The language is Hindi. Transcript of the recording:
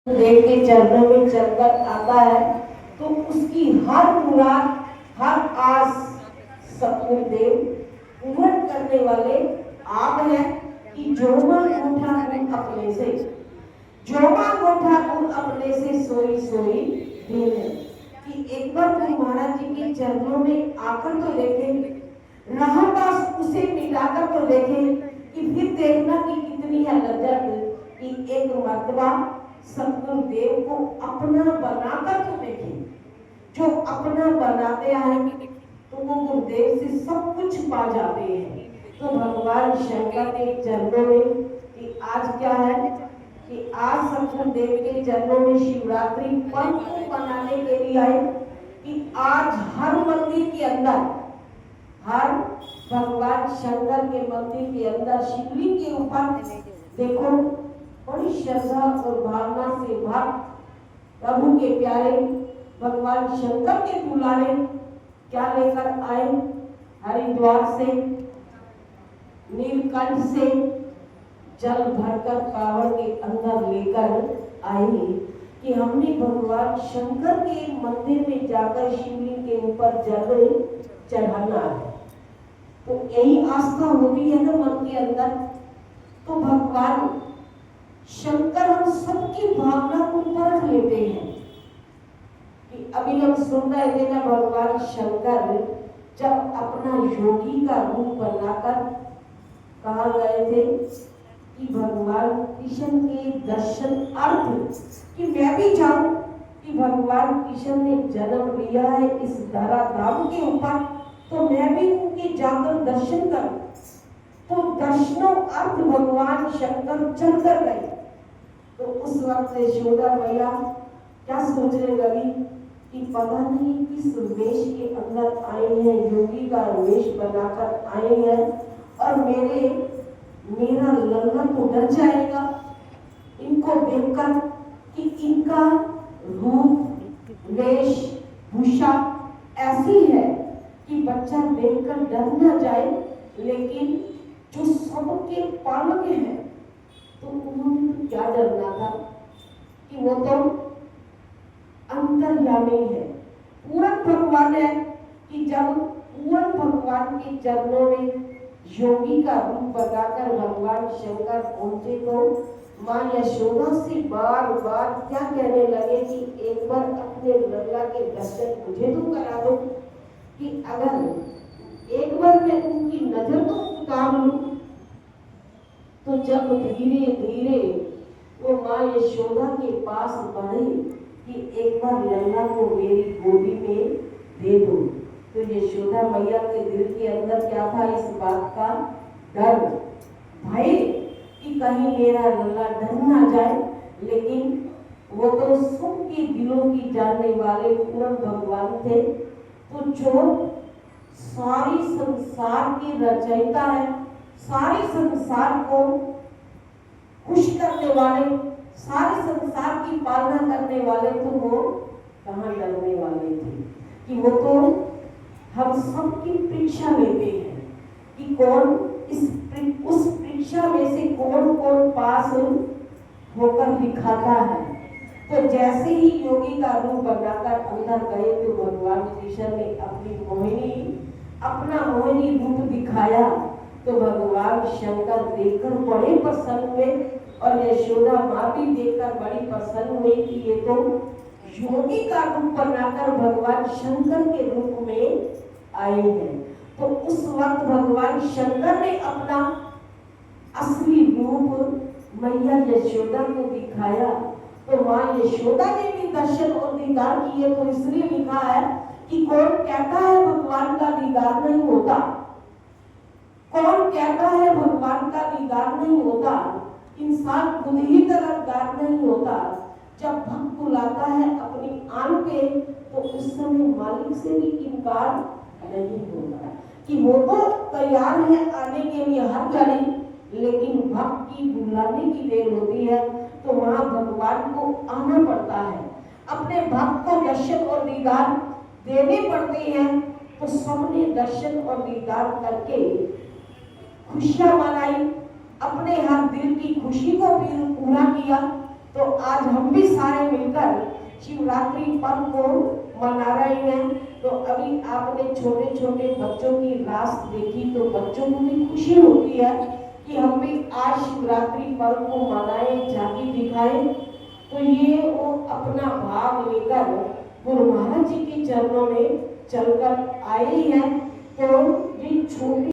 देव के चरणों में चलकर आता है तो उसकी हर मुराद, हर आस सतगुरु देव पूर्ण करने वाले आप हैं। कि जोमा गोठा गुण अपने से, जोमा गोठा गुण अपने से सोई सोई दिन है। कि एक बार तुम महाराज जी के चरणों में आकर तो देखें, राहत उसे मिटाकर तो देखें, कि फिर देखना कि कितनी है लज्जत कि एक मर्तबा सतगुरु देव को अपना बनाकर तो देखें। जो अपना बनाते हैं तो वो गुरुदेव से सब कुछ पा जाते हैं। तो भगवान शंकर के चरणों में कि आज क्या है कि आज सतगुरु देव के चरणों में शिवरात्रि पर्व को मनाने के लिए आए। कि आज हर मंदिर के अंदर, हर भगवान शंकर के मंदिर के अंदर शिवलिंग के ऊपर देखो बड़ी श्रद्धा और भावना से भक्त प्रभु के प्यारे भगवान शंकर के दुलारे क्या लेकर आए, हरिद्वार से, नीलकंठ से जल भरकर कावड़ के अंदर लेकर आए। कि हमने भगवान शंकर के मंदिर में जाकर शिवलिंग के ऊपर जल चढ़ाना है। तो यही आस्था होती है ना मन के अंदर। तो भगवान शंकर हम सबकी भावना को परख लेते हैं। कि अभी हम सुन रहे थे ना, भगवान शंकर जब अपना योगी का रूप बनाकर कहा गए थे कि भगवान कृष्ण के दर्शन अर्थ, कि मैं भी जाऊं कि भगवान कृष्ण ने जन्म लिया है इस धरा धाम के ऊपर, तो मैं भी उनके जाकर दर्शन करूं। तो दर्शनों अर्थ भगवान शंकर चल कर गए। तो उस वक्त यशोदा मैया क्या सोचने लगी कि पता नहीं किस वेश के अंदर आए हैं, योगी का वेश बनाकर आए हैं और मेरा लल्ला तो डर जाएगा इनको देखकर कि इनका रूप वेश भूषा ऐसी है कि बच्चा देखकर डर न जाए। लेकिन जो सबके पालक हैं तो उन्होंने तो क्या डरना था कि वो तो अंतर्यामी है, पूर्ण भगवान है। कि जब पूर्ण भगवान के चरणों में योगी का रूप बनाकर भगवान शंकर पहुंचे तो मां यशोदा से बार बार क्या कहने लगे कि एक बार अपने लल्ला के दर्शन मुझे तो करा दो। कि अगर एक बार मैं उनकी नजर तो उतार लूं। तो जब धीरे धीरे वो मां यशोदा के पास बढ़े कि एक बार लल्ला को मेरी गोदी में दे दो, तो यशोदा मैया के दिल के अंदर क्या था, इस बात का डर, भय कि कहीं मेरा लल्ला डर ना जाए। लेकिन वो तो सबके दिलों की जानने वाले पूर्ण भगवान थे। तो जो सारी संसार की रचयिता है, सारे संसार को खुश करने वाले, सारे संसार की पालना करने वाले, तो वो कहाँ डरने वाले थे। कि वो तो हम सबकी परीक्षा लेते हैं कि कौन उस परीक्षा में से कौन कौन पास होकर दिखाता है। तो जैसे ही योगी का रूप बनाकर अंदर गए तो भगवान कृष्ण ने अपना मोहिनी रूप दिखाया। तो भगवान शंकर देखकर बड़े प्रसन्न हुए और यशोदा माँ भी देखकर बड़ी प्रसन्न हुई कि ये तो योगी का रूप बनाकर भगवान शंकर के रूप में आए हैं। तो उस वक्त भगवान शंकर ने अपना असली रूप मैया यशोदा को दिखाया। तो माँ यशोदा ने भी दर्शन और दीदार किए। तो इसलिए लिखा है कि कौन कहता है भगवान का दीदार नहीं होता, कौन कहता है भगवान का दीदार नहीं होता। इंसान खुद ही तरफदार नहीं होता। जब भक्त बुलाता है अपनी आन पे तो उस समय मालिक से भी इनकार नहीं होता। कि वो तो तैयार है आने के लिए हर घड़ी, लेकिन भक्त की बुलाने की देर होती है तो वहां भगवान को आना पड़ता है, अपने भक्त को दर्शन और दीदार देने पड़ते हैं। तो सबने दर्शन और दीदार करके खुशियां मनाई, अपने हर दिल की खुशी को भी पूरा किया। तो आज हम भी सारे मिलकर शिवरात्रि पर्व को मना रहे हैं। तो अभी आपने छोटे छोटे बच्चों की रास देखी तो बच्चों को भी खुशी होती है कि हम भी आज शिवरात्रि पर्व को मनाएं, झांकी दिखाएं। तो ये वो अपना भाग लेकर गुरु महाराज जी के चरणों में चलकर आए हैं। तो ये छोटी